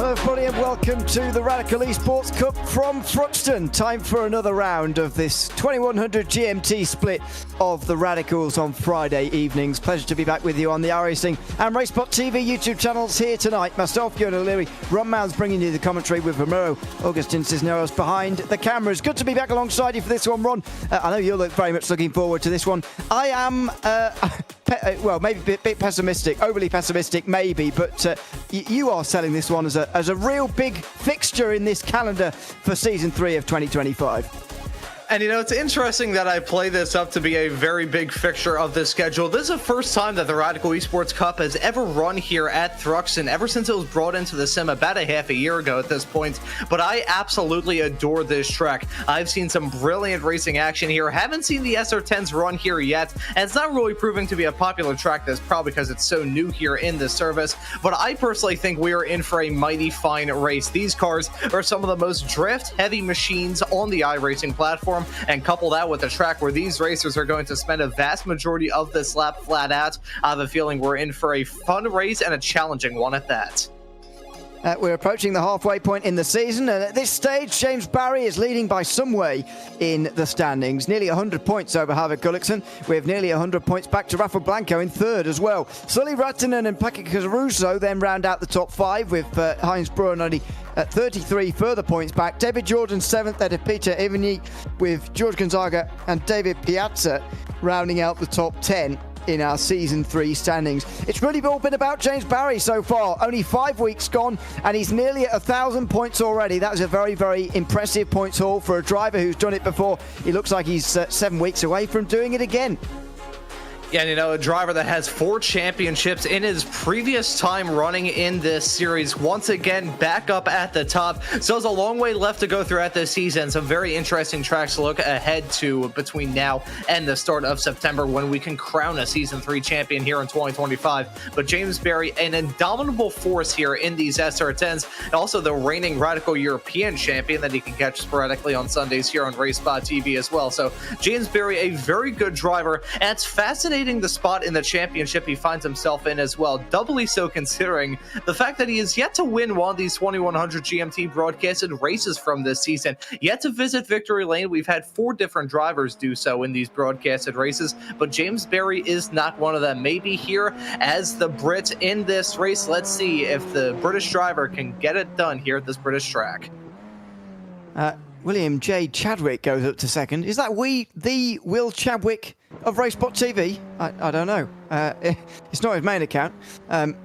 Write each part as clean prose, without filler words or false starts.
Hello everybody and welcome to the Radical Esports Cup from Thruxton. Time for another round of this 2100 GMT split of the Radicals on Friday evenings. Pleasure to be back with you on the iRacing and Esports TV YouTube channels here tonight. Myself, Ewan O'Leary, Ron Mounds bringing you the commentary with Romero Augustin Cisneros behind the cameras. Good to be back alongside you for this one, Ron. I know you're very much looking forward to this one. I am, well, maybe a bit pessimistic, overly pessimistic maybe, but you are selling this one as a real big fixture in this calendar for Season 3 of 2025. And you know, it's interesting that I play this up to be a very big fixture of this schedule. This is the first time that the Radical Esports Cup has ever run here at Thruxton, ever since it was brought into the sim about a half a year ago at this point. But I absolutely adore this track. I've seen some brilliant racing action here. Haven't seen the SR10s run here yet, and it's not really proving to be a popular track. That's probably because it's so new here in the service. But I personally think we are in for a mighty fine race. These cars are some of the most draft-heavy machines on the iRacing platform. And couple that with a track where these racers are going to spend a vast majority of this lap flat out, I have a feeling we're in for a fun race and a challenging one at that. We're approaching the halfway point in the season, and at this stage, James Barry is leading by some way in the standings. Nearly 100 points over Harvard Gullickson, with nearly 100 points back to Rafael Blanco in third as well. Sully Rattinen and Pekka Caruso then round out the top five, with Heinz Bruin only at 33 further points back. David Jordan seventh, ahead of Peter Evany, with George Gonzaga and David Piazza rounding out the top 10 in our Season 3 standings. It's really all been about James Barry so far. Only 5 weeks gone, and he's nearly at 1,000 points already. That was a very, very impressive points haul for a driver who's done it before. He looks like he's 7 weeks away from doing it again. Yeah, and you know, a driver that has 4 championships in his previous time running in this series, once again back up at the top. So there's a long way left to go throughout this season. Some very interesting tracks to look ahead to between now and the start of September, when we can crown a Season 3 champion here in 2025. But James Barry, an indomitable force here in these SR10s, and also the reigning Radical European champion that he can catch sporadically on Sundays here on RaceSpot TV as well. So James Barry, a very good driver, and it's fascinating the spot in the championship he finds himself in as well, doubly so considering the fact that he is yet to win one of these 2100 GMT broadcasted races from this season, yet to visit victory lane. We've had 4 different drivers do so in these broadcasted races, but James Barry is not one of them. Maybe here as the Brit in this race. Let's see if the British driver can get it done here at this British track. William J. Chadwick goes up to second. Is that the Will Chadwick of RaceSpot TV? I don't know. It's not his main account.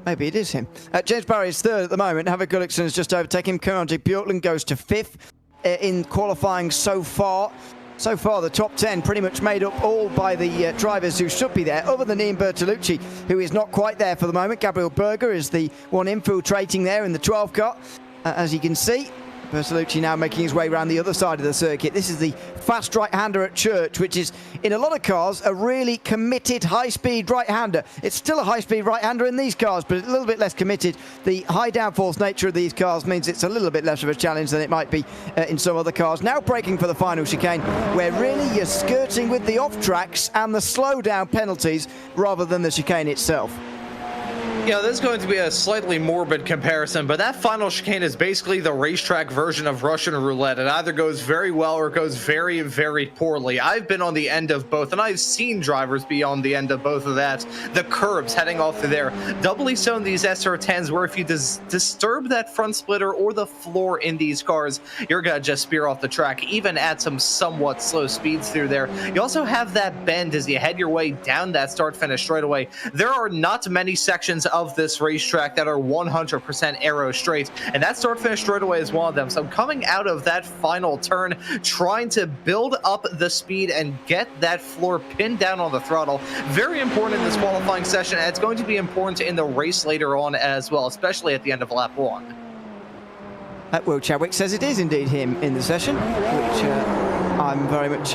Maybe it is him. James Barry is third at the moment. Harvard Gullickson has just overtaken him. Conrad Bjorklund goes to fifth in qualifying so far. So far, the top 10 pretty much made up all by the drivers who should be there, other than Ian Bertolucci, who is not quite there for the moment. Gabriel Berger is the one infiltrating there in the 12 car, as you can see. Bertolucci now making his way around the other side of the circuit. This is the fast right-hander at Church, which is, in a lot of cars, a really committed high-speed right-hander. It's still a high-speed right-hander in these cars, but a little bit less committed. The high downforce nature of these cars means it's a little bit less of a challenge than it might be in some other cars. Now braking for the final chicane, where really you're skirting with the off-tracks and the slow-down penalties rather than the chicane itself. Yeah, this is going to be a slightly morbid comparison, but that final chicane is basically the racetrack version of Russian roulette. It either goes very well or it goes very, very poorly. I've been on the end of both, and I've seen drivers be on the end of both of that. The curbs heading off through there, doubly so in these SR10s, where if you disturb that front splitter or the floor in these cars, you're going to just spear off the track, even at some somewhat slow speeds through there. You also have that bend as you head your way down that start-finish straightaway. There are not many sections of this racetrack that are 100% aero straight, and that start finish straightaway is one of them. So coming out of that final turn, trying to build up the speed and get that floor pinned down on the throttle, very important in this qualifying session, and it's going to be important in the race later on as well, especially at the end of lap 1. Will Chadwick says it is indeed him in the session, which I'm very much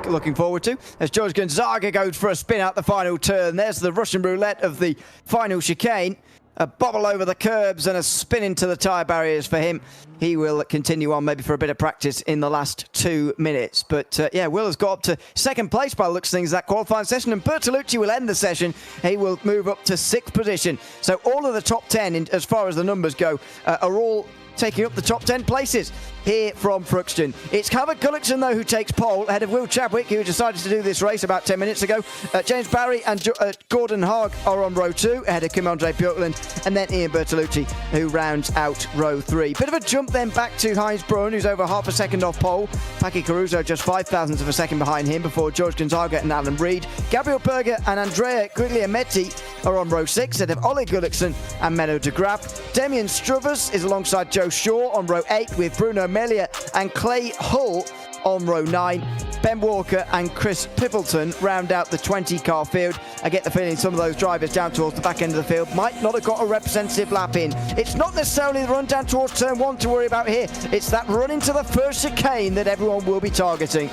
looking forward to, as George Gonzaga goes for a spin out the final turn. There's the Russian roulette of the final chicane. A bobble over the curbs and a spin into the tyre barriers for him. He will continue on maybe for a bit of practice in the last 2 minutes. But yeah, Will has got up to second place by the looks of things that qualifying session, and Bertolucci will end the session. He will move up to 6th position. So all of the top 10, as far as the numbers go, are all taking up the top 10 places here from Thruxton. It's Havoc Gullickson, though, who takes pole ahead of Will Chadwick, who decided to do this race about 10 minutes ago. James Barry and Gordon Haag are on row 2, ahead of Kim-Andre Björklund, and then Ian Bertolucci, who rounds out row 3. Bit of a jump then back to Heinz Brun, who's over half a second off pole. Paki Caruso just 0.05 of a second behind him before George Gonzaga and Alan Reed. Gabriel Berger and Andrea Guglielmetti are on row 6, ahead of Ole Gullickson and Menno de Graaf. Damian Struthers is alongside Joe Shaw on row 8, with Bruno Melia and Clay Hull on row 9. Ben Walker and Chris Pippleton round out the 20-car field. I get the feeling some of those drivers down towards the back end of the field might not have got a representative lap in. It's not necessarily the run down towards turn 1 to worry about here. It's that run into the first chicane that everyone will be targeting.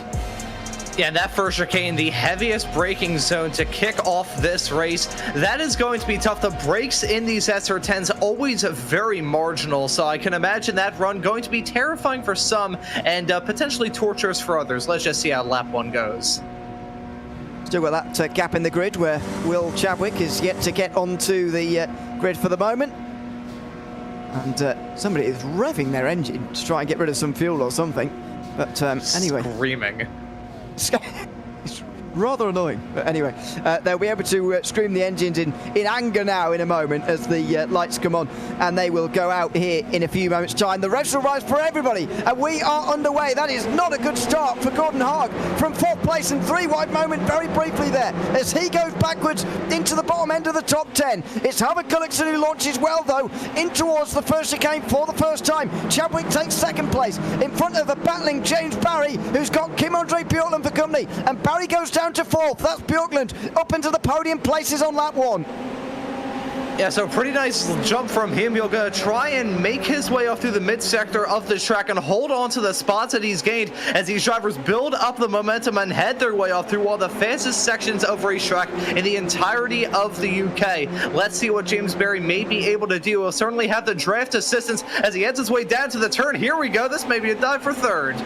Yeah, that first chicane, the heaviest braking zone to kick off this race. That is going to be tough. The brakes in these SR10s always very marginal, so I can imagine that run going to be terrifying for some and potentially torturous for others. Let's just see how lap 1 goes. Still got that gap in the grid where Will Chadwick is yet to get onto the grid for the moment. And somebody is revving their engine to try and get rid of some fuel or something. But anyway. Screaming. It's rather annoying, but anyway, they'll be able to scream the engines in anger now in a moment as the lights come on, and they will go out here in a few moments' time. The revs will rise for everybody, and we are underway. That is not a good start for Gordon Haag from 4th place and 3 wide moment very briefly there as he goes backwards into the bottom end of the top 10. It's Havoc Gullickson who launches well, though, in towards the first chicane for the first time. Chadwick takes 2nd place in front of the battling James Barry, who's got Kim-Andre Björklund for company, and Barry goes down to 4th. That's Björklund up into the podium places on lap 1. Yeah, so pretty nice jump from him. He'll go try and make his way off through the mid-sector of the track and hold on to the spots that he's gained as these drivers build up the momentum and head their way off through one of the fastest sections of racetrack in the entirety of the UK. Let's see what James Barry may be able to do. He'll certainly have the draft assistance as he heads his way down to the turn. Here we go. This may be a dive for 3rd.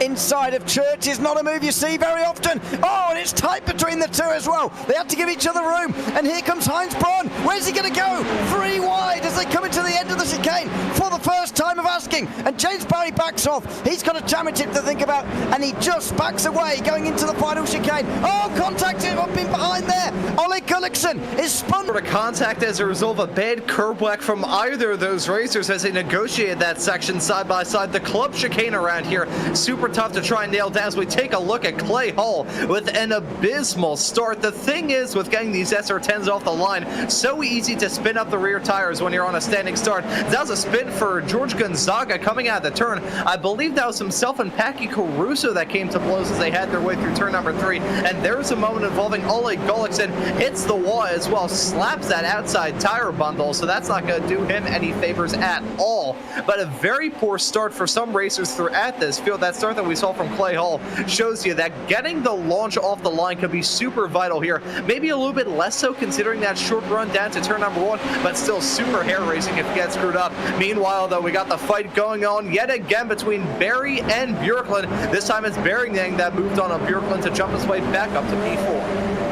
Inside of Church is not a move you see very often. Oh, and it's tight between the two as well. They have to give each other room. And here comes Heinz Braun. Where's he going to go? 3 wide as they come into the end of the chicane for the first time of asking. And James Barry backs off. He's got a championship to think about, and he just backs away going into the final chicane. Oh, contact him up in behind there. Ole Gullickson is spun. For contact as a result of a bad curb whack from either of those racers as they negotiated that section side by side. The club chicane around here, super tough to try and nail down as we take a look at Clay Hull with an abysmal start. The thing is with getting these SR10s off the line, so easy to spin up the rear tires when you're on a standing start. That was a spin for George Gonzaga coming out of the turn. I believe that was himself and Paki Caruso that came to blows as they had their way through turn number 3. And there's a moment involving Ole Gullickson, hits the wall as well, slaps that outside tire bundle, so that's not going to do him any favors at all. But a very poor start for some racers throughout this field. That start that we saw from Clay Hull shows you that getting the launch off the line could be super vital here. Maybe a little bit less so considering that short run down to turn number 1, but still super hair racing if you get screwed up. Meanwhile, though, we got the fight going on yet again between Barry and Björklund. This time it's Barry that moved on Björklund to jump his way back up to P4.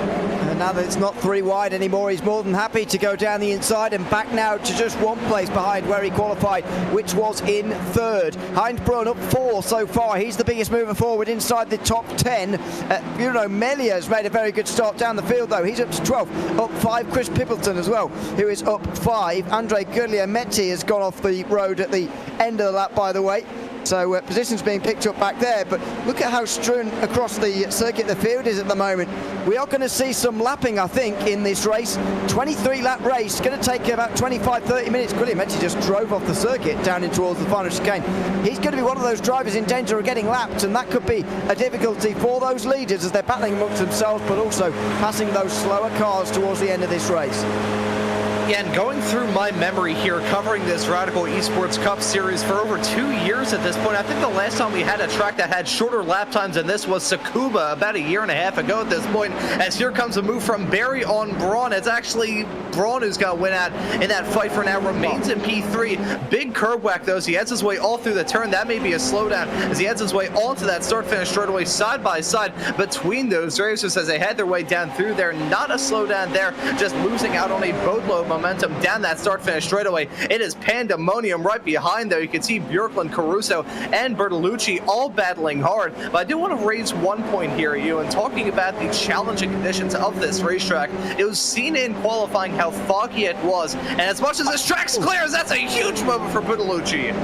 Now that it's not 3 wide anymore, he's more than happy to go down the inside and back now to just 1 place behind where he qualified, which was in 3rd. Heinz Braun up 4 so far. He's the biggest mover forward inside the top 10. Bruno Melia has made a very good start down the field, though. He's up to 12. Up 5, Chris Pippleton as well, who is up 5. Andre Guglielmetti has gone off the road at the end of the lap, by the way. So positions being picked up back there, but look at how strewn across the circuit the field is at the moment. We are going to see some lapping, I think, in this race. 23-lap race, going to take about 25-30 minutes. Guglielmetti just drove off the circuit down in towards the final chicane. He's going to be one of those drivers in danger of getting lapped, and that could be a difficulty for those leaders as they're battling amongst themselves, but also passing those slower cars towards the end of this race. Yeah, and going through my memory here, covering this Radical Esports Cup series for over 2 years at this point, I think the last time we had a track that had shorter lap times than this was Tsukuba about 1.5 years ago at this point, as here comes a move from Barry on Braun. It's actually Braun who's going to win out in that fight for now, remains in P3. Big curb whack, though, as he heads his way all through the turn. That may be a slowdown as he heads his way onto that start-finish straightaway side by side between those racers as they head their way down through there. Not a slowdown there, just losing out on a boatload momentum momentum down that start-finish straightaway. It is pandemonium right behind, though. You can see Bjorklund, Caruso, and Bertolucci all battling hard. But I do want to raise one point here, Ewan, talking about the challenging conditions of this racetrack. It was seen in qualifying how foggy it was, and as much as this track's clear, that's a huge moment for Bertolucci.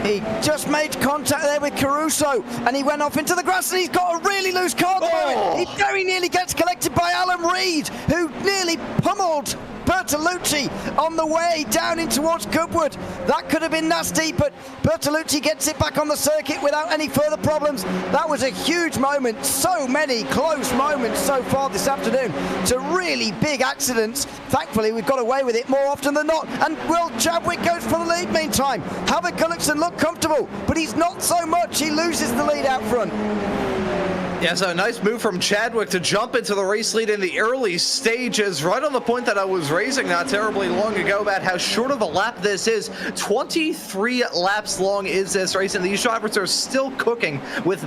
He just made contact there with Caruso, and he went off into the grass, and he's got a really loose car at the moment. He very nearly gets collected by Alan Reed, who nearly pummeled Bertolucci on the way down in towards Goodwood. That could have been nasty, but Bertolucci gets it back on the circuit without any further problems. That was a huge moment. So many close moments so far this afternoon to really big accidents. Thankfully, we've got away with it more often than not. And Will Chadwick goes for the lead meantime. Havoc Gullickson looked comfortable, but he's not so much. He loses the lead out front. Yeah, so a nice move from Chadwick to jump into the race lead in the early stages, right on the point that I was raising not terribly long ago about how short of a lap this is. 23 laps long is this race, and these drivers are still cooking with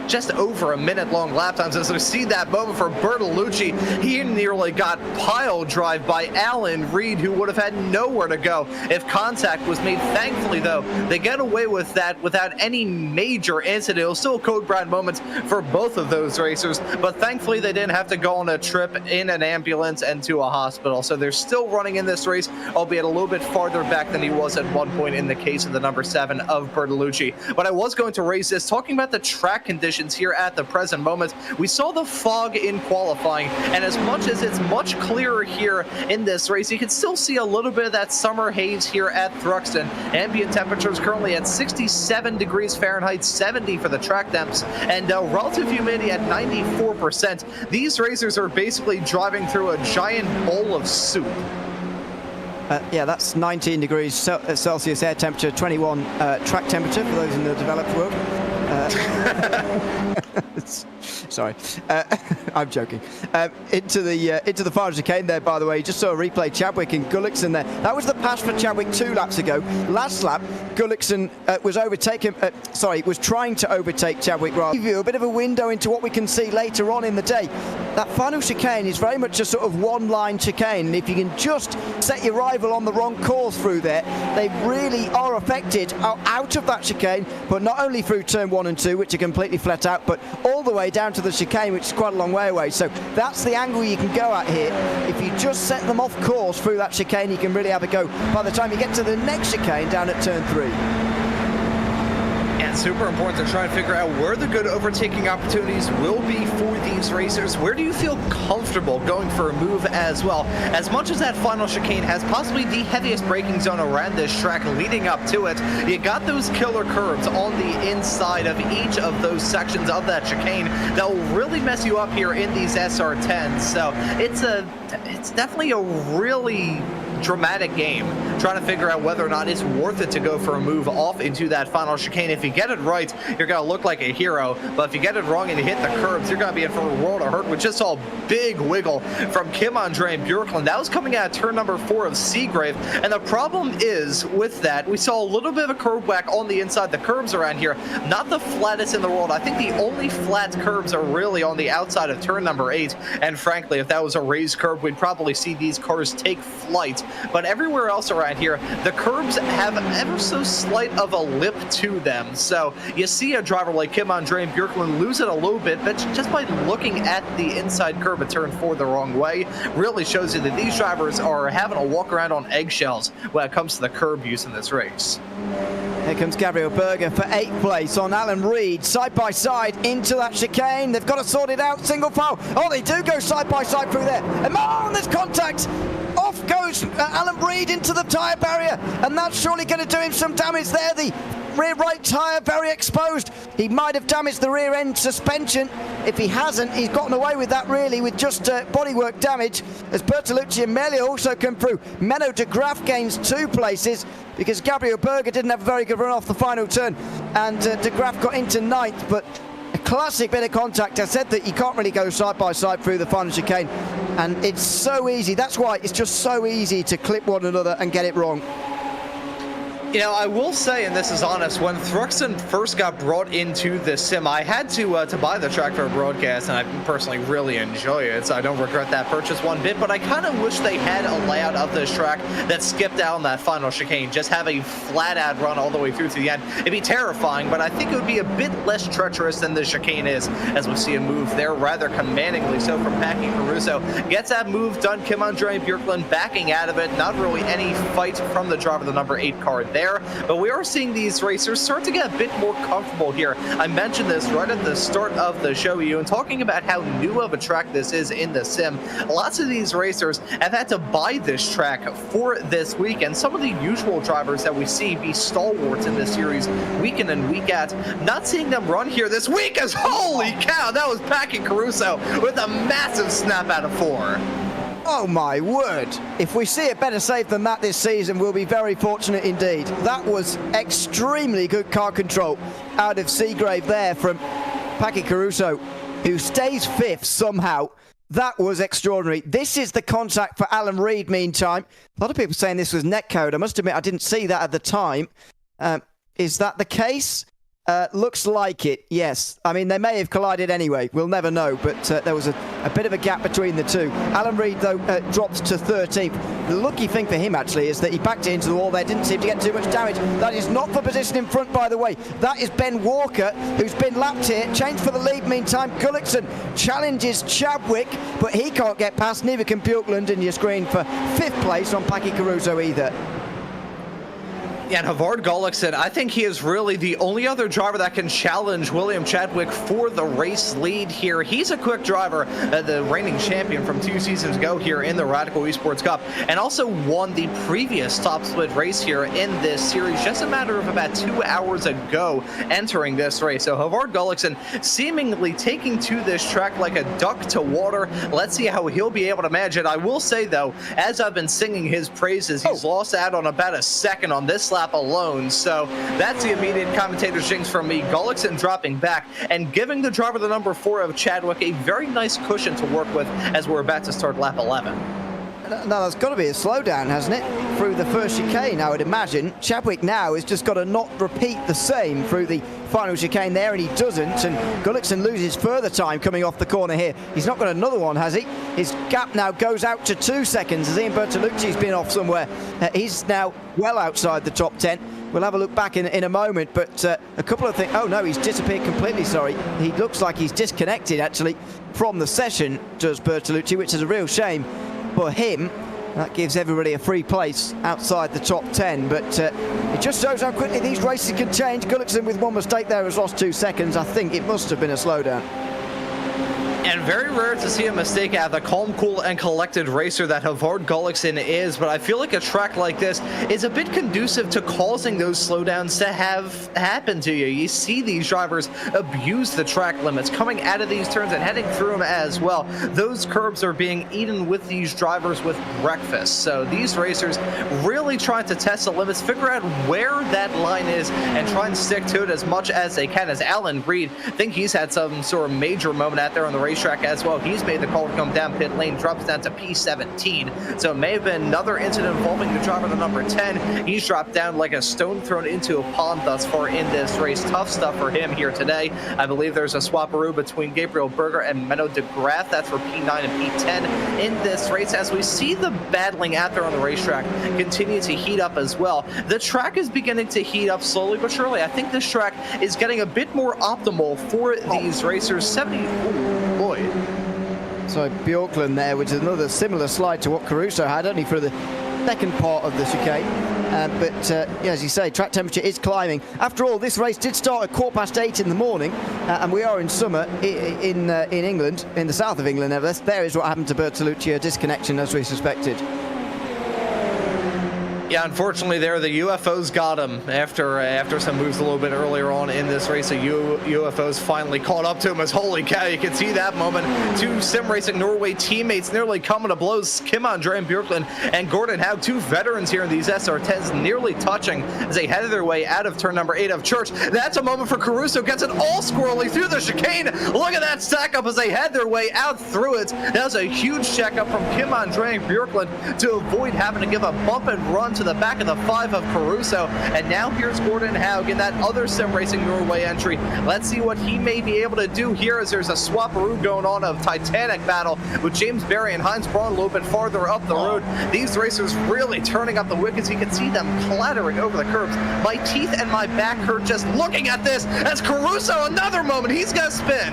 just over a minute-long lap times. As we see that moment for Bertolucci, he nearly got pile drive by Alan Reed, who would have had nowhere to go if contact was made. Thankfully, though, they get away with that without any major incident. It was still code brown moments for both of those racers, but thankfully they didn't have to go on a trip in an ambulance and to a hospital. So they're still running in this race, albeit a little bit farther back than he was at one point in the case of the number 7 of Bertolucci. But I was going to raise this, talking about the track conditions here at the present moment. We saw the fog in qualifying, and as much as it's much clearer here in this race, you can still see a little bit of that summer haze here at Thruxton. Ambient temperatures currently at 67 degrees Fahrenheit, 70 for the track temps, and relative humidity at 94%. These racers are basically driving through a giant bowl of soup. Yeah, that's 19 degrees Celsius air temperature, 21 track temperature for those in the developed world. Sorry, I'm joking. Into the final chicane there, by the way. You just saw a replay, Chadwick and Gullickson there. That was the pass for Chadwick 2 laps ago. Last lap, Gullickson was trying to overtake Chadwick. Rather, give you a bit of a window into what we can see later on in the day. That final chicane is very much a sort of one-line chicane, and if you can just set your rival on the wrong course through there, they really are affected out of that chicane, but not only through turn 1 and 2, which are completely flat out, but all the way down to the chicane, which is quite a long way away. So that's the angle you can go at here. If you just set them off course through that chicane, you can really have a go by the time you get to the next chicane down at turn 3. And super important to try and figure out where the good overtaking opportunities will be for these racers. Where do you feel comfortable going for a move as well? As much as that final chicane has possibly the heaviest braking zone around this track leading up to it, you got those killer curves on the inside of each of those sections of that chicane that will really mess you up here in these SR10s. So it's definitely a really dramatic game, trying to figure out whether or not it's worth it to go for a move off into that final chicane. If you get it right, you're going to look like a hero, but if you get it wrong and you hit the curbs, you're going to be in for a world of hurt. We just saw a big wiggle from Kim Andre and Bjorklund. That was coming out of turn number 4 of Seagrave, and the problem is with that, we saw a little bit of a curb whack on the inside. The curbs around here, not the flattest in the world. I think the only flat curbs are really on the outside of turn number 8, and frankly, if that was a raised curb, we'd probably see these cars take flight. But everywhere else around here, the curbs have ever so slight of a lip to them. So you see a driver like Kim Andre and Bjorklund lose it a little bit, but just by looking at the inside curb at turn 4 the wrong way, really shows you that these drivers are having to walk around on eggshells when it comes to the curb use in this race. Here comes Gabriel Berger for 8th place on Alan Reed, side by side into that chicane. They've got to sort it out, single file. Oh, they do go side by side through there. And there's contact. Off goes Alan Reed into the tyre barrier, and that's surely going to do him some damage there. The rear right tyre very exposed. He might have damaged the rear end suspension. If he hasn't, he's gotten away with that really with just bodywork damage, as Bertolucci and Melia also come through. Menno de Graaf gains 2 places because Gabriel Berger didn't have a very good run off the final turn, and de Graaf got into 9th, but a classic bit of contact. I said that you can't really go side by side through the final chicane, and it's so easy. That's why it's just so easy to clip one another and get it wrong. You know, I will say, and this is honest, when Thruxton first got brought into the sim, I had to buy the track for a broadcast, and I personally really enjoy it, so I don't regret that purchase one bit, but I kind of wish they had a layout of this track that skipped down that final chicane, just have a flat-out run all the way through to the end. It'd be terrifying, but I think it would be a bit less treacherous than the chicane is, as we see a move there rather commandingly so from Packy Caruso. Gets that move done, Kim Andre Björklund backing out of it, not really any fight from the driver, the number 8 card there. But we are seeing these racers start to get a bit more comfortable here. I mentioned this right at the start of the show, and talking about how new of a track this is in the sim. Lots of these racers have had to buy this track for this week, and some of the usual drivers that we see be stalwarts in this series week in and week out, not seeing them run here this week as holy cow, that was Packy Caruso with a massive snap out of 4. Oh my word. If we see a better save than that this season, we'll be very fortunate indeed. That was extremely good car control out of Seagrave there from Packy Caruso, who stays 5th somehow. That was extraordinary. This is the contact for Alan Reid, meantime. A lot of people saying this was netcode. I must admit, I didn't see that at the time. Is that the case? Looks like it, yes. I mean, they may have collided anyway. We'll never know, but there was a bit of a gap between the two. Alan Reid, though, drops to 13th. The lucky thing for him, actually, is that he backed it into the wall there, didn't seem to get too much damage. That is not for position in front, by the way. That is Ben Walker, who's been lapped here. Changed for the lead, meantime. Gullickson challenges Chadwick, but he can't get past. Neither can Björklund, and your screen for 5th place on Packy Caruso either. And Havard Gullickson, I think he is really the only other driver that can challenge William Chadwick for the race lead here. He's a quick driver, the reigning champion from 2 seasons ago here in the Radical Esports Cup, and also won the previous top split race here in this series just a matter of about 2 hours ago entering this race. So Havard Gullickson seemingly taking to this track like a duck to water. Let's see how he'll be able to manage it. I will say, though, as I've been singing his praises, he's lost out on about a second on this lap alone, so that's the immediate commentator's jinx from me. Gullickson dropping back and giving the driver the number 4 of Chadwick a very nice cushion to work with as we're about to start lap 11. Now, there's got to be a slowdown, hasn't it, through the first chicane, I would imagine. Chadwick now has just got to not repeat the same through the final chicane there, and he doesn't, and Gullickson loses further time coming off the corner here. He's not got another one, has he? His gap now goes out to 2 seconds as Ian Bertolucci's been off somewhere. He's now well outside the top 10. We'll have a look back in a moment, but a couple of things. Oh no, he's disappeared completely, sorry. He looks like he's disconnected, actually, from the session, does Bertolucci, which is a real shame for him. That gives everybody a free place outside the top 10, but it just shows how quickly these races can change. Gullickson with one mistake there has lost 2 seconds. I think it must have been a slowdown. And very rare to see a mistake out of the calm, cool, and collected racer that Havard Gullickson is, but I feel like a track like this is a bit conducive to causing those slowdowns to have happen to you. You see these drivers abuse the track limits, coming out of these turns and heading through them as well. Those curbs are being eaten with these drivers with breakfast. So these racers really trying to test the limits, figure out where that line is, and try and stick to it as much as they can. As Alan Reid, I think he's had some sort of major moment out there on the racetrack as well. He's made the call to come down pit lane, drops down to P17. So it may have been another incident involving the driver, the number 10. He's dropped down like a stone thrown into a pond thus far in this race. Tough stuff for him here today. I believe there's a swapperoo between Gabriel Berger and Menno de Graaf. That's for P9 and P10 in this race. As we see the battling out there on the racetrack continue to heat up as well. The track is beginning to heat up slowly but surely. I think this track is getting a bit more optimal for these racers. 70. Ooh, boy. So Björklund there, which is another similar slide to what Caruso had, only for the second part of the chicane. But yeah, as you say, track temperature is climbing. After all, this race did start at 8:15 in the morning, and we are in summer in England, in the south of England. Nevertheless, there is what happened to Bertolucci, a disconnection as we suspected. Yeah, unfortunately there, the UFOs got him after some moves a little bit earlier on in this race. The UFOs finally caught up to him as holy cow, you can see that moment. 2 Sim Racing Norway teammates nearly coming to blows. Kim Andre Björklund and Gordon Haug, 2 veterans here in these SR10s, nearly touching as they headed their way out of turn number 8 of Church. That's a moment for Caruso, gets it all squirrely through the chicane. Look at that stack up as they head their way out through it. That was a huge check up from Kim Andre Björklund to avoid having to give a bump and run to to the back of the 5 of Caruso. And now here's Gordon Haug in that other Sim Racing Norway entry. Let's see what he may be able to do here, as there's a swapperoo going on of Titanic battle with James Barry and Heinz Braun a little bit farther up the road. These racers really turning up the wickets. You can see them clattering over the curbs. My teeth and my back hurt just looking at this, as Caruso, another moment, he's gonna spin.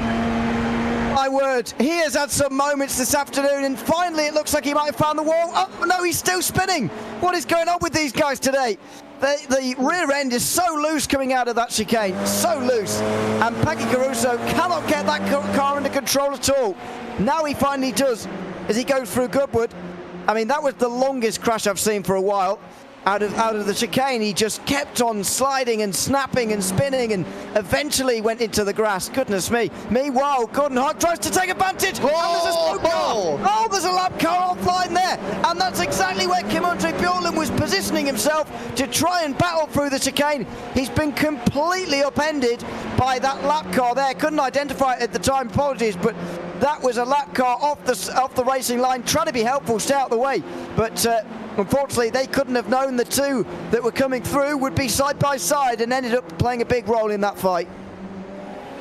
My word, he has had some moments this afternoon, and finally it looks like he might have found the wall. Oh, no, he's still spinning. What is going on with these guys today? The rear end is so loose coming out of that chicane, so loose. And Paki Caruso cannot get that car under control at all. Now he finally does, as he goes through Goodwood. I mean, that was the longest crash I've seen for a while. Out of the chicane, he just kept on sliding and snapping and spinning, and eventually went into the grass. Goodness me. Meanwhile, Gordon Hart tries to take advantage. And there's a smoke car. Oh, there's a lap car offline there. And that's exactly where Kim-Andre Bjorlund was positioning himself to try and battle through the chicane. He's been completely upended by that lap car there. Couldn't identify it at the time, apologies, but that was a lap car off the racing line, trying to be helpful, stay out the way. But unfortunately, they couldn't have known the two that were coming through would be side by side, and ended up playing a big role in that fight.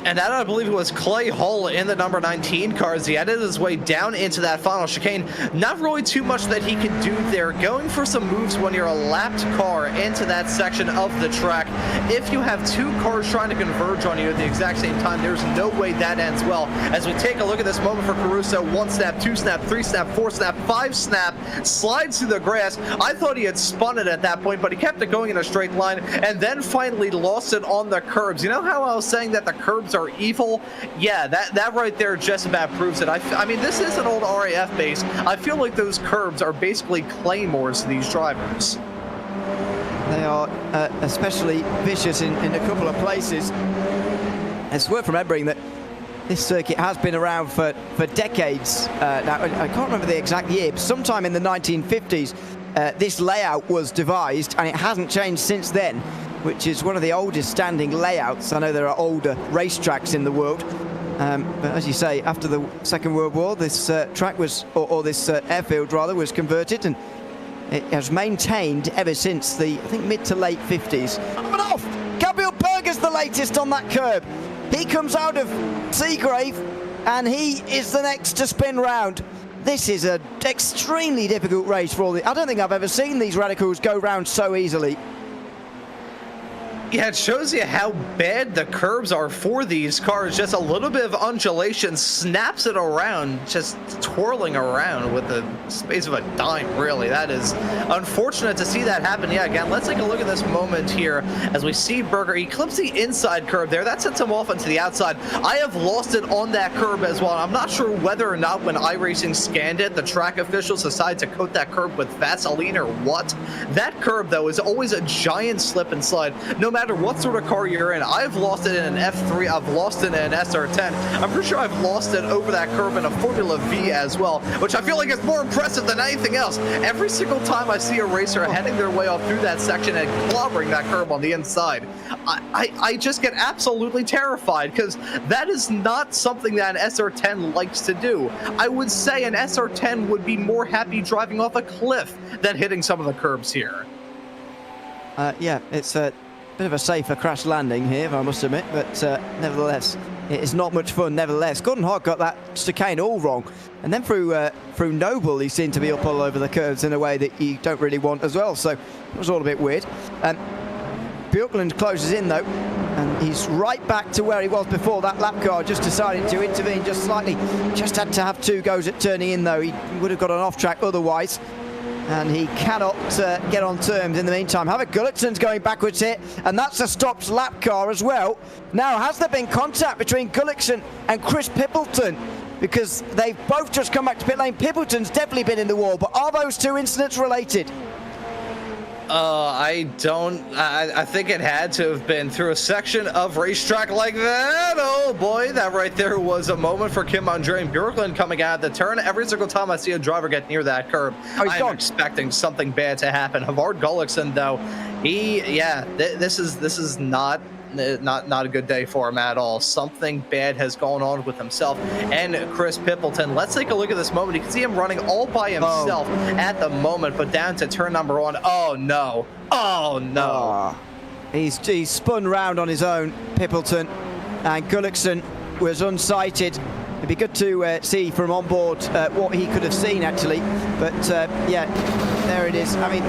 And that, I believe it was Clay Hull in the number 19 car as he edited his way down into that final chicane. Not really too much that he can do there. Going for some moves when you're a lapped car into that section of the track. If you have two cars trying to converge on you at the exact same time, there's no way that ends well. As we take a look at this moment for Caruso, 1 snap, 2 snap, 3 snap, 4 snap, 5 snap, slides through the grass. I thought he had spun it at that point, but he kept it going in a straight line, and then finally lost it on the curbs. You know how I was saying that the curbs are evil? Yeah, that right there just about proves it. I mean, this is an old RAF base. I feel like those curbs are basically claymores to these drivers. They are especially vicious in a couple of places. It's worth remembering that this circuit has been around for decades. Now, I can't remember the exact year, but sometime in the 1950s, this layout was devised, and it hasn't changed since then, which is one of the oldest standing layouts. I know there are older racetracks in the world, but as you say, after the Second World War, this track was, or this airfield rather, was converted, and it has maintained ever since the, I think, mid to late 50s. But off! Gabriel Berger's the latest on that curb. He comes out of Seagrave, and he is the next to spin round. This is an extremely difficult race for all the... I don't think I've ever seen these radicals go round so easily. Yeah, it shows you how bad the curbs are for these cars. Just a little bit of undulation snaps it around, just twirling around with the space of a dime, really. That is unfortunate to see that happen. Yeah, again, let's take a look at this moment here as we see Berger. He clips the inside curb there. That sets him off into the outside. I have lost it on that curb as well. I'm not sure whether or not when iRacing scanned it, the track officials decided to coat that curb with Vaseline or what. That curb, though, is always a giant slip and slide. No matter what sort of car you're in. I've lost it in an F3, I've lost it in an SR10. I'm pretty sure I've lost it over that curb in a Formula V as well, which I feel like is more impressive than anything else. Every single time I see a racer heading their way off through that section and clobbering that curb on the inside, I just get absolutely terrified, because that is not something that an SR10 likes to do. I would say an SR10 would be more happy driving off a cliff than hitting some of the curbs here. Yeah, it's a bit of a safer crash landing here, I must admit, but nevertheless, it is not much fun. Nevertheless, Gordon Hart got that chicane all wrong, and then through Noble, he seemed to be up all over the curves in a way that you don't really want as well. So it was all a bit weird. Bjorklund closes in though, and he's right back to where he was before. That lap car just decided to intervene just slightly. Just had to have 2 goes at turning in though. He would have got an off track otherwise. And he cannot get on terms in the meantime. Havik Gullikson's going backwards here, and that's a stopped lap car as well. Now, has there been contact between Gullikson and Chris Pippleton? Because they've both just come back to pit lane. Pippleton's definitely been in the wall, but are those 2 incidents related? I think it had to have been through a section of racetrack like that. Oh boy, that right there was a moment for Kim-Andre Bjorklund coming out of the turn. Every single time I see a driver get near that curb, I'm expecting something bad to happen. Havard Gullikson, though, this is not not a good day for him at all. Something bad has gone on with himself and Chris Pippleton. Let's take a look at this moment. You can see him running all by himself at the moment, but down to turn number 1. Oh no! Oh no! He's spun round on his own, Pippleton, and Gullickson was unsighted. It'd be good to see from on board what he could have seen, actually. But yeah, there it is. I mean,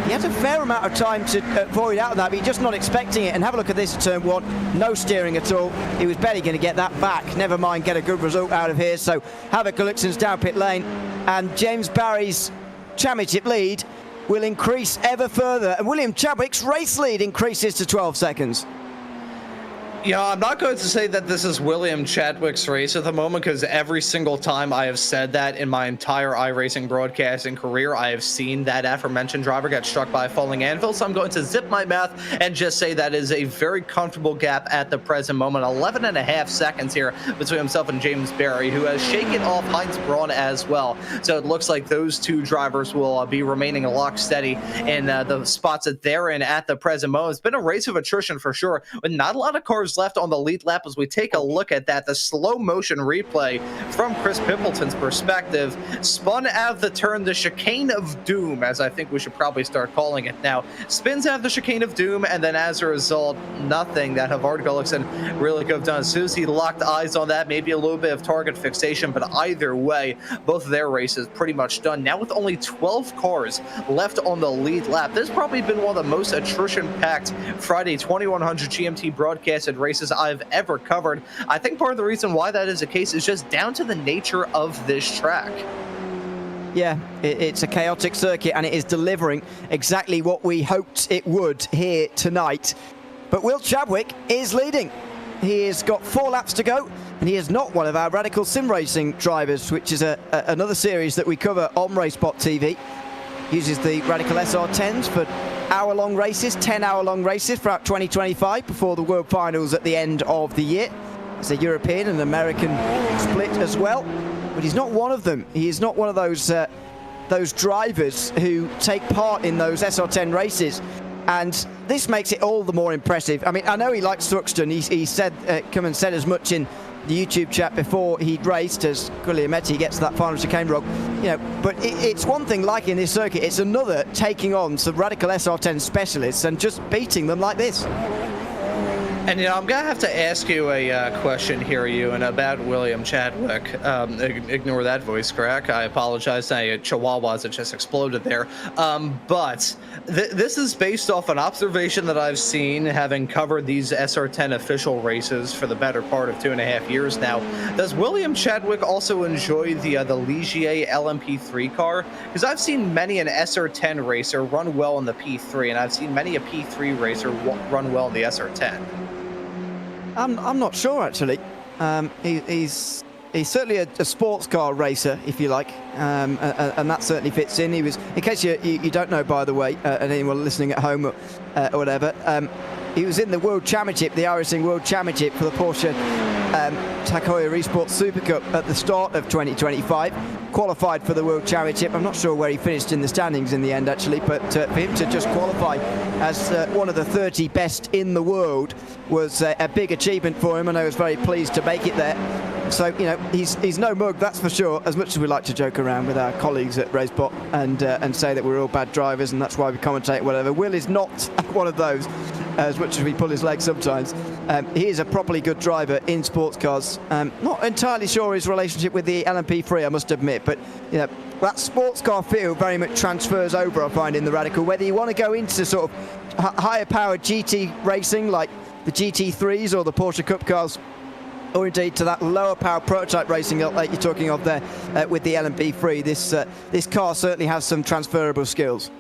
he had a fair amount of time to avoid out of that, but he's just not expecting it. And have a look at this at turn 1. No steering at all. He was barely going to get that back. Never mind, get a good result out of here. So Havoc Gullickson's down pit lane, and James Barry's championship lead will increase ever further. And William Chadwick's race lead increases to 12 seconds. Yeah, I'm not going to say that this is William Chadwick's race at the moment, because every single time I have said that in my entire iRacing broadcasting career, I have seen that aforementioned driver get struck by a falling anvil. So I'm going to zip my mouth and just say that is a very comfortable gap at the present moment. 11.5 seconds here between himself and James Barry, who has shaken off Heinz Braun as well. So it looks like those two drivers will be remaining locked steady in the spots that they're in at the present moment. It's been a race of attrition for sure, but not a lot of cars left on the lead lap. As we take a look at that, the slow motion replay from Chris Pippleton's perspective, spun out of the turn, the chicane of doom, as I think we should probably start calling it now, spins out of the chicane of doom, and then as a result, nothing that Havard Gullickson really could have done. As soon as he locked eyes on that, maybe a little bit of target fixation, but either way, both of their races pretty much done. Now with only 12 cars left on the lead lap, this has probably been one of the most attrition-packed Friday 2100 GMT broadcasted races I've ever covered. I think part of the reason why that is the case is just down to the nature of this track. Yeah, it's a chaotic circuit, and it is delivering exactly what we hoped it would here tonight. But Will Chadwick is leading. He has got 4 laps to go, and he is not one of our Radical Sim Racing drivers, which is another series that we cover on RaceBot TV. Uses the Radical SR10s for hour-long races, 10-hour-long races throughout 2025 before the World Finals at the end of the year. It's a European and American split as well, but he's not one of them. He is not one of those drivers who take part in those SR10 races, and this makes it all the more impressive. I mean, I know he likes Thruxton. He said, come and said as much in the YouTube chat before he'd raced, as Guglielmetti gets that final chicane wrong. You know, but it's one thing liking this circuit, it's another taking on some Radical SR10 specialists and just beating them like this. And, you know, I'm going to have to ask you a question here, Ewan, about William Chadwick. Ignore that voice crack. I apologize. Chihuahuas that just exploded there. But this is based off an observation that I've seen, having covered these SR10 official races for the better part of 2.5 years now. Does William Chadwick also enjoy the Ligier LMP3 car? Because I've seen many an SR10 racer run well in the P3, and I've seen many a P3 racer run well in the SR10. I'm not sure, actually. He's certainly a sports car racer, if you like, and that certainly fits in. He was, in case you don't know, by the way, and anyone listening at home or whatever, he was in the World Championship, the iRacing World Championship for the Porsche Takoya Esports Super Cup at the start of 2025. Qualified for the World Championship. I'm not sure where he finished in the standings in the end, actually, but for him to just qualify as one of the 30 best in the world was a big achievement for him, and I was very pleased to make it there. So, you know, he's no mug, that's for sure, as much as we like to joke around with our colleagues at RaceBot and say that we're all bad drivers and that's why we commentate whatever. Will is not one of those, as much as we pull his leg sometimes. He is a properly good driver in sports cars. Not entirely sure his relationship with the LMP3, I must admit, but, you know, that sports car feel very much transfers over, I find, in the Radical. Whether you want to go into sort of higher powered GT racing like the GT3s or the Porsche Cup cars, or indeed to that lower power prototype racing like you're talking of there with the LMP3, this car certainly has some transferable skills.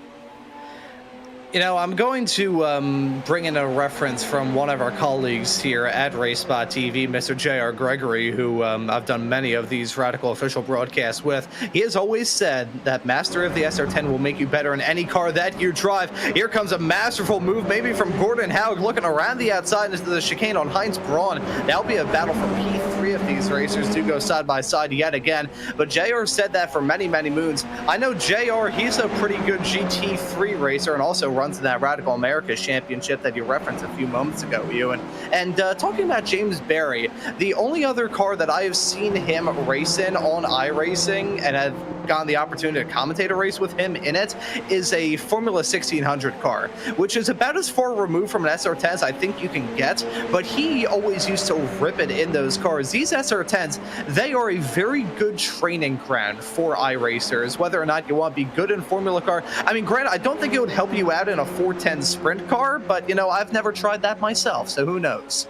You know, I'm going to bring in a reference from one of our colleagues here at RaceBot TV, Mr. J.R. Gregory, who I've done many of these Radical official broadcasts with. He has always said that Master of the SR10 will make you better in any car that you drive. Here comes a masterful move, maybe from Gordon Haug, looking around the outside into the chicane on Heinz Braun. That'll be a battle for P3 if these racers do go side by side yet again. But JR said that for many, many moons. I know JR, he's a pretty good GT3 racer and also runs in that Radical Americas Championship that you referenced a few moments ago, Ewan. And talking about James Barry, the only other car that I have seen him race in on iRacing and have gotten the opportunity to commentate a race with him in it is a Formula 1600 car, which is about as far removed from an SR10 as I think you can get, but he always used to rip it in those cars. These SR10s, they are a very good training ground for iRacers, whether or not you want to be good in Formula car. I mean, granted, I don't think it would help you out in a 410 sprint car, but, you know, I've never tried that myself, so who knows?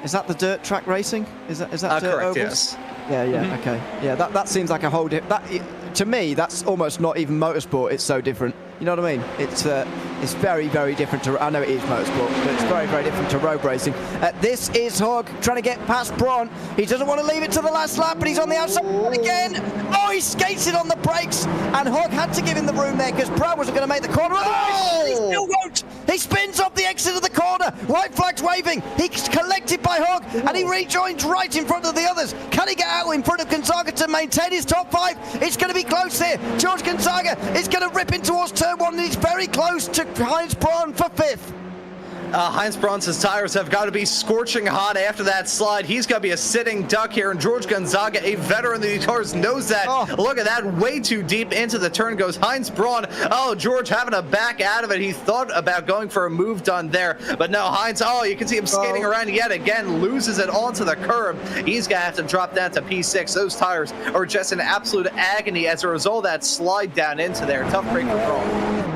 Is that the dirt track racing? Is that dirt correct, ovals? yes. Yeah, okay. Yeah, that seems like a whole to me, that's almost not even motorsport. It's so different. You know what I mean? It's very, very different to... I know it is motorsport, but it's very, very different to road racing. This is Hogg trying to get past Braun. He doesn't want to leave it to the last lap, but he's on the outside again. Oh, he skates it on the brakes, and Hogg had to give him the room there because Braun wasn't going to make the corner. Oh! He still won't. He spins off the exit of the corner. White flag's waving. He's collected by Hogg, and he rejoins right in front of the others. Can he get out in front of Gonzaga to maintain his top 5? It's going to be close here. George Gonzaga is going to rip in towards turn 1, and he's very close to Heinz Braun for 5th. Heinz Braun's tires have got to be scorching hot after that slide. He's going to be a sitting duck here, and George Gonzaga, a veteran of these cars, knows that. Oh. Look at that, way too deep into the turn goes Heinz Braun. Oh, George having to back out of it. He thought about going for a move done there, but no, Heinz, oh, you can see him skating around yet again, loses it onto the curb. He's going to have to drop down to P6. Those tires are just in absolute agony as a result of that slide down into there. Tough break for Braun.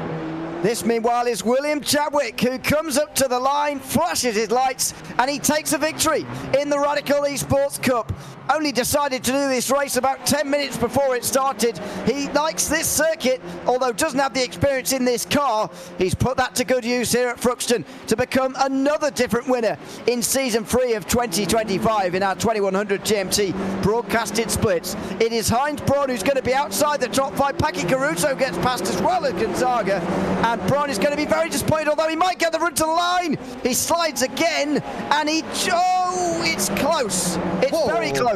This, meanwhile, is William Chadwick, who comes up to the line, flashes his lights, and he takes a victory in the Radical Esports Cup. Only decided to do this race about 10 minutes before it started. He likes this circuit, although doesn't have the experience in this car. He's put that to good use here at Thruxton to become another different winner in Season 3 of 2025 in our 2100 GMT broadcasted splits. It is Heinz Braun who's going to be outside the top 5. Paki Caruso gets past as well as Gonzaga, and Braun is going to be very disappointed, although he might get the run to the line. He slides again, and it's close. It's very close.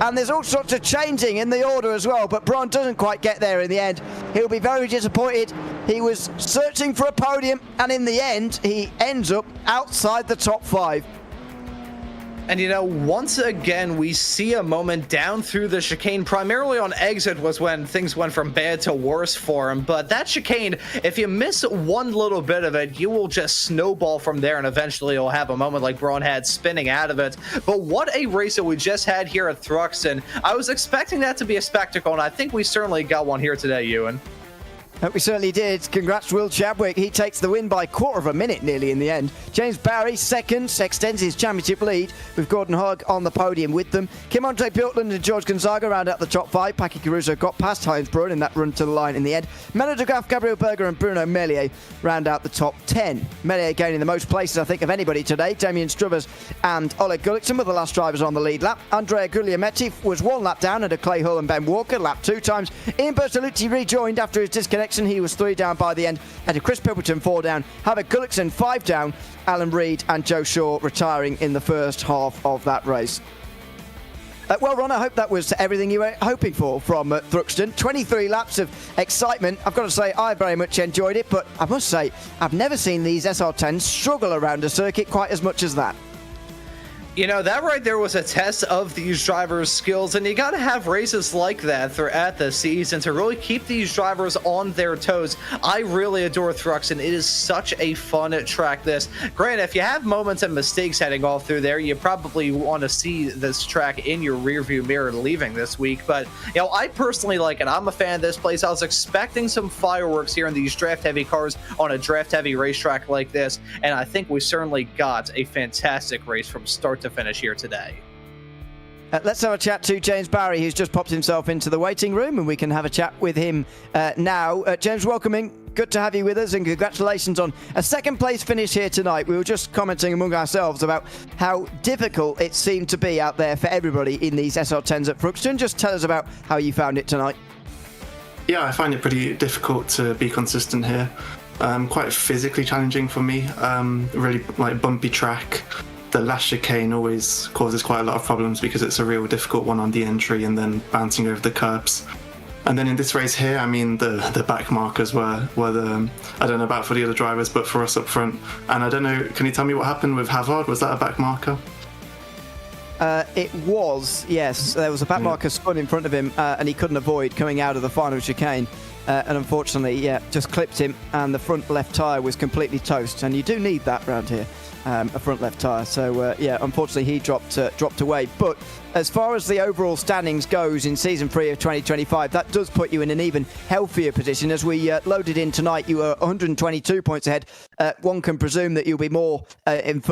And there's all sorts of changing in the order as well, but Braun doesn't quite get there in the end. He'll be very disappointed. He was searching for a podium, and in the end, he ends up outside the top 5. And, you know, once again, we see a moment down through the chicane. Primarily on exit was when things went from bad to worse for him. But that chicane, if you miss one little bit of it, you will just snowball from there, and eventually you'll have a moment like Braun had spinning out of it. But what a race that we just had here at Thruxton. I was expecting that to be a spectacle, and I think we certainly got one here today, Ewan. We certainly did. Congrats, Will Chadwick. He takes the win by a quarter of a minute nearly in the end. James Barry, second, extends his championship lead with Gordon Hogg on the podium with them. Kim-Andre Piltland and George Gonzaga round out the top 5. Paki Caruso got past Heinz Braun in that run to the line in the end. Manu de Graaf, Gabriel Berger and Bruno Melier round out the top 10. Melier gaining the most places, I think, of anybody today. Damien Struthers and Oleg Gullikson were the last drivers on the lead lap. Andrea Guglielmetti was 1 lap down under Clay Hull and Ben Walker, lap 2 times. Ian Bertolucci rejoined after his disconnection. He was 3 down by the end, and Chris Pilberton 4 down, Havoc Gullikson 5 down, Alan Reed and Joe Shaw retiring in the first half of that race. Well, Ron, I hope that was everything you were hoping for from Thruxton. 23 laps of excitement. I've got to say, I very much enjoyed it, but I must say, I've never seen these SR10s struggle around a circuit quite as much as that. You know, that right there was a test of these drivers' skills, and you got to have races like that throughout the season to really keep these drivers on their toes. I really adore Thruxton. It is such a fun track, this. Granted, if you have moments and mistakes heading off through there, you probably want to see this track in your rearview mirror leaving this week, but, you know, I personally like it. I'm a fan of this place. I was expecting some fireworks here in these draft-heavy cars on a draft-heavy racetrack like this, and I think we certainly got a fantastic race from start to finish here today. Let's have a chat to James Barry, who's just popped himself into the waiting room, and we can have a chat with him now. James, welcoming. Good to have you with us, and congratulations on a second place finish here tonight. We were just commenting among ourselves about how difficult it seemed to be out there for everybody in these SR10s at Thruxton. Just tell us about how you found it tonight. Yeah, I find it pretty difficult to be consistent here. Quite physically challenging for me. Really like bumpy track. The last chicane always causes quite a lot of problems because it's a real difficult one on the entry and then bouncing over the curbs. And then in this race here, I mean, the back markers were the, I don't know about for the other drivers, but for us up front. And I don't know, can you tell me what happened with Havard? Was that a back marker? It was, yes. There was a back marker spun in front of him, and he couldn't avoid coming out of the final chicane. And unfortunately, yeah, just clipped him, and the front left tyre was completely toast. And you do need that around here, a front left tyre. So, yeah, unfortunately, he dropped away. But as far as the overall standings goes in Season 3 of 2025, that does put you in an even healthier position. As we loaded in tonight, you were 122 points ahead. One can presume that you'll be more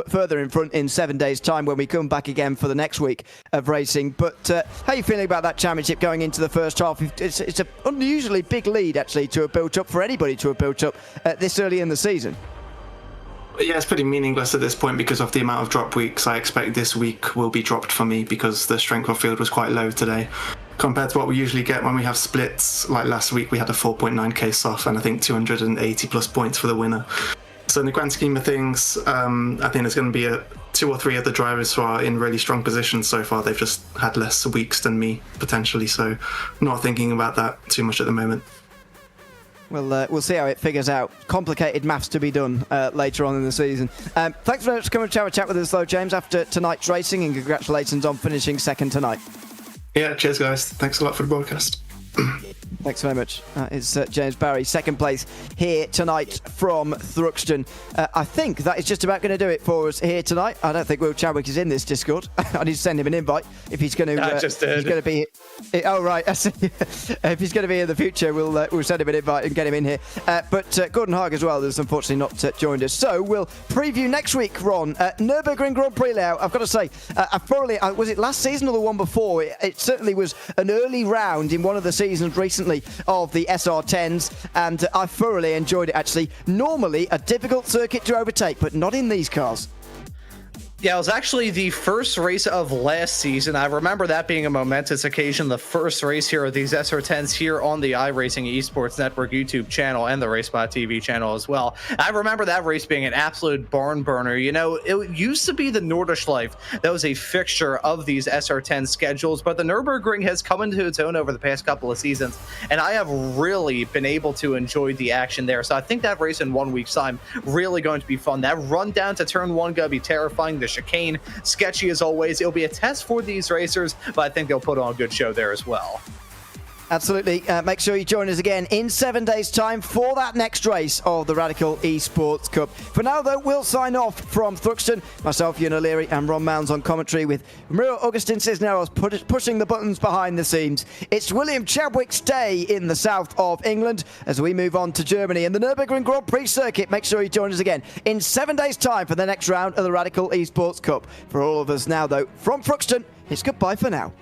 further in front in 7 days' time when we come back again for the next week of racing. But how are you feeling about that championship going into the first half? It's an unusually big lead, actually, to have built up, for anybody to have built up this early in the season. Yeah, it's pretty meaningless at this point because of the amount of drop weeks. I expect this week will be dropped for me because the strength of field was quite low today compared to what we usually get when we have splits. Like last week, we had a 4.9k soft and I think 280 plus points for the winner. So in the grand scheme of things, I think there's going to be 2 or 3 other drivers who are in really strong positions so far. They've just had less weeks than me, potentially. So not thinking about that too much at the moment. Well, we'll see how it figures out. Complicated maths to be done later on in the season. Thanks very much for coming to have a chat with us, though, James, after tonight's racing, and congratulations on finishing second tonight. Yeah, cheers, guys. Thanks a lot for the broadcast. Thanks very much. It's James Barry, second place here tonight from Thruxton. I think that is just about going to do it for us here tonight. I don't think Will Chadwick is in this Discord. I need to send him an invite if he's going to. He's going to be. Oh right, I see. If he's going to be in the future, we'll send him an invite and get him in here. But Gordon Haag as well has unfortunately not joined us. So we'll preview next week, Ron. Nürburgring Grand Prix layout. I've got to say, I thoroughly. Was it last season or the one before? It certainly was an early round in one of the seasons recently of the SR10s, and I thoroughly enjoyed it, actually. Normally a difficult circuit to overtake, but not in these cars. Yeah, it was actually the first race of last season. I remember that being a momentous occasion, the first race here of these SR10s here on the iRacing Esports Network YouTube channel and the RaceBot TV channel as well. I remember that race being an absolute barn burner. You know, it used to be the Nordschleife that was a fixture of these SR10 schedules, but the Nürburgring has come into its own over the past couple of seasons, and I have really been able to enjoy the action there. So I think that race in 1 week's time really going to be fun. That run down to turn 1 going to be terrifying. The chicane, sketchy as always. It'll be a test for these racers, but I think they'll put on a good show there as well. Absolutely. Make sure you join us again in 7 days' time for that next race of the Radical Esports Cup. For now, though, we'll sign off from Thruxton. Myself, Ewan O'Leary, and Ron Mounds on commentary, with Maria Augustin Cisneros pushing the buttons behind the scenes. It's William Chadwick's day in the south of England as we move on to Germany and the Nürburgring Grand Prix circuit. Make sure you join us again in 7 days' time for the next round of the Radical Esports Cup. For all of us now, though, from Thruxton, it's goodbye for now.